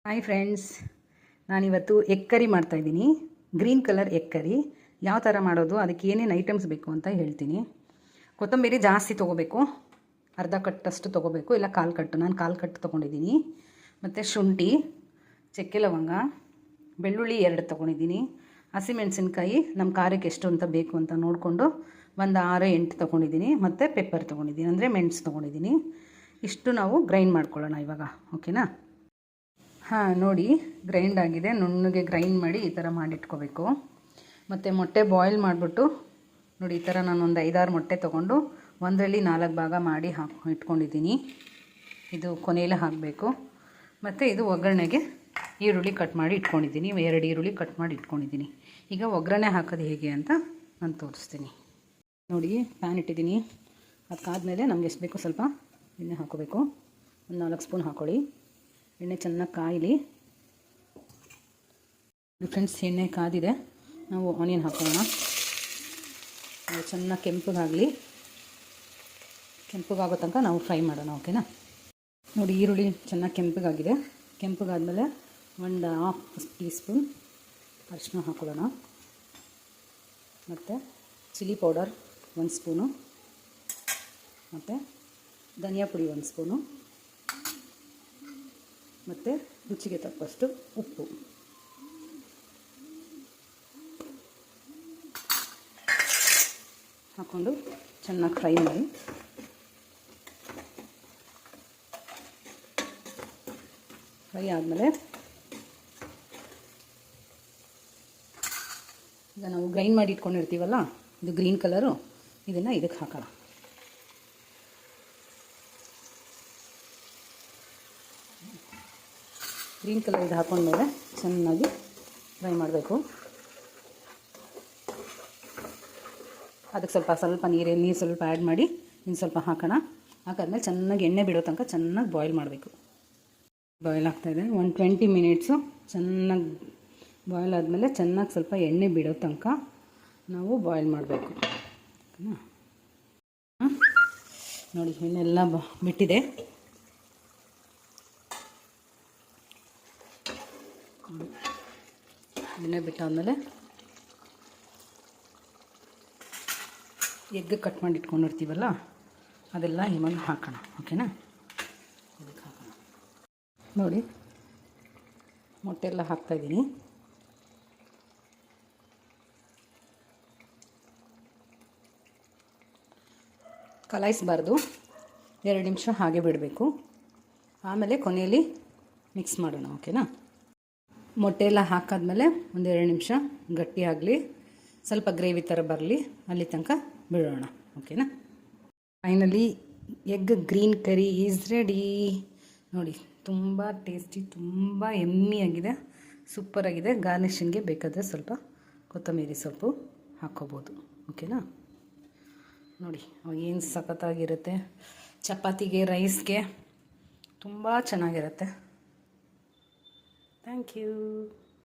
Hi friends, ನಾನಿವತ್ತು egg curry ಮಾಡ್ತಾಯಿದ್ದೀನಿ. Green colour egg curry ಯಾವ ಥರ ಮಾಡೋದು, ಅದಕ್ಕೆ ಏನೇನು ಐಟಮ್ಸ್ ಬೇಕು ಅಂತ ಹೇಳ್ತೀನಿ. ಕೊತ್ತಂಬರಿ ಜಾಸ್ತಿ ತೊಗೋಬೇಕು, ಅರ್ಧ ಕಟ್ಟಷ್ಟು ತೊಗೋಬೇಕು, ಇಲ್ಲ ಕಾಲು ಕಟ್ಟು. ನಾನು ಕಾಲು ಕಟ್ಟು ತೊಗೊಂಡಿದ್ದೀನಿ. ಮತ್ತು ಶುಂಠಿ, ಚಕ್ಕೆ ಲವಂಗ, ಬೆಳ್ಳುಳ್ಳಿ 2 ತೊಗೊಂಡಿದ್ದೀನಿ. ಹಸಿಮೆಣಸಿನ್ಕಾಯಿ ನಮ್ಮ ಖಾರಕ್ಕೆ ಎಷ್ಟು ಅಂತ ಬೇಕು ಅಂತ ನೋಡಿಕೊಂಡು ಒಂದು 6-8 ತೊಗೊಂಡಿದ್ದೀನಿ. ಮತ್ತು ಪೆಪ್ಪರ್ ತೊಗೊಂಡಿದ್ದೀನಿ, ಅಂದರೆ ಮೆಣಸು ತೊಗೊಂಡಿದ್ದೀನಿ. ಇಷ್ಟು ನಾವು ಗ್ರೈಂಡ್ ಮಾಡ್ಕೊಳ್ಳೋಣ ಇವಾಗ, ಓಕೆನಾ? ನೋಡಿ, ಗ್ರೈಂಡ್ ಆಗಿದೆ. ನುಣ್ಣಗೆ ಗ್ರೈಂಡ್ ಮಾಡಿ ಈ ಥರ ಮಾಡಿಟ್ಕೋಬೇಕು. ಮತ್ತು ಮೊಟ್ಟೆ ಬಾಯ್ಲ್ ಮಾಡಿಬಿಟ್ಟು ನೋಡಿ, ಈ ಥರ ನಾನು ಒಂದು 5-6 ಮೊಟ್ಟೆ ತೊಗೊಂಡು ಒಂದರಲ್ಲಿ 4 ಭಾಗ ಮಾಡಿ ಇಟ್ಕೊಂಡಿದ್ದೀನಿ. ಇದು ಕೊನೆಯಲ್ಲೇ ಹಾಕಬೇಕು. ಮತ್ತು ಇದು ಒಗ್ಗರಣೆಗೆ ಈರುಳ್ಳಿ ಕಟ್ ಮಾಡಿ ಇಟ್ಕೊಂಡಿದ್ದೀನಿ. 2 ಈರುಳ್ಳಿ ಕಟ್ ಮಾಡಿ ಇಟ್ಕೊಂಡಿದ್ದೀನಿ. ಈಗ ಒಗ್ಗರಣೆ ಹಾಕೋದು ಹೇಗೆ ಅಂತ ನಾನು ತೋರಿಸ್ತೀನಿ. ನೋಡಿ, ಪ್ಯಾನ್ ಇಟ್ಟಿದ್ದೀನಿ. ಅದಕ್ಕಾದಮೇಲೆ ನಮ್ಗೆ ಎಷ್ಟು ಬೇಕೋ ಸ್ವಲ್ಪ ಎಣ್ಣೆ ಹಾಕೋಬೇಕು. ಒಂದು 4 ಸ್ಪೂನ್ ಹಾಕ್ಕೊಳ್ಳಿ. ಎಣ್ಣೆ ಚೆನ್ನಾಗಿ ಕಾಯಲಿ. ಫ್ರೆಂಡ್ಸ್, ಎಣ್ಣೆ ಕಾದಿದೆ. ನಾವು ಆನಿಯನ್ ಹಾಕೋಣ. ಚೆನ್ನಾಗಿ ಕೆಂಪಗಾಗೋ ತನಕ ನಾವು ಫ್ರೈ ಮಾಡೋಣ, ಓಕೆನಾ? ನೋಡಿ, ಈರುಳ್ಳಿ ಚೆನ್ನಾಗಿ ಕೆಂಪಗಾಗಿದೆ. ಕೆಂಪಗಾದ್ಮೇಲೆ ಒಂದು 1/2 ಟೀ ಸ್ಪೂನ್ ಅರಿಶಿನ ಹಾಕೊಳ್ಳೋಣ. ಮತ್ತು ಚಿಲ್ಲಿ ಪೌಡರ್ 1 ಸ್ಪೂನು, ಮತ್ತು ಧನಿಯಾ ಪುಡಿ 1 ಸ್ಪೂನು, ಮತ್ತು ರುಚಿಗೆ ತಕ್ಕಷ್ಟು ಉಪ್ಪು. ಹಾಕ್ಕೊಂಡು ಚೆನ್ನಾಗಿ ಫ್ರೈ ಮಾಡಿ. ಫ್ರೈ ಆದಮೇಲೆ ಈಗ ನಾವು ಗ್ರೈಂಡ್ ಮಾಡಿ ಇಟ್ಕೊಂಡಿರ್ತೀವಲ್ಲ, ಇದು ಗ್ರೀನ್ ಕಲರು, ಇದನ್ನು ಇದಕ್ಕೆ ಹಾಕೋಣ. ಗ್ರೀನ್ ಕಲರ್ ಇದು ಹಾಕೊಂಡ್ಮೇಲೆ ಚೆನ್ನಾಗಿ ಫ್ರೈ ಮಾಡಬೇಕು. ಅದಕ್ಕೆ ಸ್ವಲ್ಪ ನೀರು ಸ್ವಲ್ಪ ಆ್ಯಡ್ ಮಾಡಿ ಇನ್ನು ಸ್ವಲ್ಪ ಹಾಕೋಣ. ಹಾಕಾದ್ಮೇಲೆ ಚೆನ್ನಾಗಿ ಎಣ್ಣೆ ಬಿಡೋ ತನಕ ಚೆನ್ನಾಗಿ ಬಾಯ್ಲ್ ಮಾಡಬೇಕು. ಬಾಯ್ಲ್ ಆಗ್ತಾಯಿದೆ. 20 ಮಿನಿಟ್ಸು ಚೆನ್ನಾಗಿ ಬಾಯ್ಲ್ ಆದಮೇಲೆ ಚೆನ್ನಾಗಿ ಸ್ವಲ್ಪ ಎಣ್ಣೆ ಬಿಡೋ ತನಕ ನಾವು ಬಾಯ್ಲ್ ಮಾಡಬೇಕು. ನೋಡಿ, ಎಣ್ಣೆಲ್ಲ ಬಿಟ್ಟಿದೆ. ಎಣ್ಣೆ ಬಿಟ್ಟಾದಮೇಲೆ ಎಗ್ ಕಟ್ ಮಾಡಿ ಇಟ್ಕೊಂಡಿರ್ತೀವಲ್ಲ, ಅದೆಲ್ಲ ಇವಾಗ ಹಾಕೋಣ, ಓಕೆನಾ? ಇದಕ್ಕೆ ಹಾಕೋಣ. ನೋಡಿ, ಮೊಟ್ಟೆ ಎಲ್ಲ ಹಾಕ್ತಾಯಿದ್ದೀನಿ. ಕಲಾಯಿಸಬಾರ್ದು, 2 ನಿಮಿಷ ಹಾಗೆ ಬಿಡಬೇಕು. ಆಮೇಲೆ ಕೊನೆಯಲ್ಲಿ ಮಿಕ್ಸ್ ಮಾಡೋಣ, ಓಕೆನಾ? ಮೊಟ್ಟೆ ಎಲ್ಲ ಹಾಕಾದ್ಮೇಲೆ ಒಂದು 2 ನಿಮಿಷ ಗಟ್ಟಿಯಾಗಲಿ, ಸ್ವಲ್ಪ ಗ್ರೇವಿ ಥರ ಬರಲಿ, ಅಲ್ಲಿ ತನಕ ಬಿಡೋಣ, ಓಕೆನಾ? Finally egg green curry is ready. ನೋಡಿ, ತುಂಬ ಟೇಸ್ಟಿ, ತುಂಬ ಯಮ್ಮಿಯಾಗಿದೆ, ಸೂಪರಾಗಿದೆ. ಗಾರ್ನಿಷಿಂಗ್ಗೆ ಬೇಕಾದರೆ ಸ್ವಲ್ಪ ಕೊತ್ತಂಬರಿ ಸೊಪ್ಪು ಹಾಕ್ಕೋಬೋದು, ಓಕೆನಾ? ನೋಡಿ, ಏನು ಸಖತ್ತಾಗಿರುತ್ತೆ. ಚಪಾತಿಗೆ, ರೈಸ್ಗೆ ತುಂಬ ಚೆನ್ನಾಗಿರುತ್ತೆ. Thank you.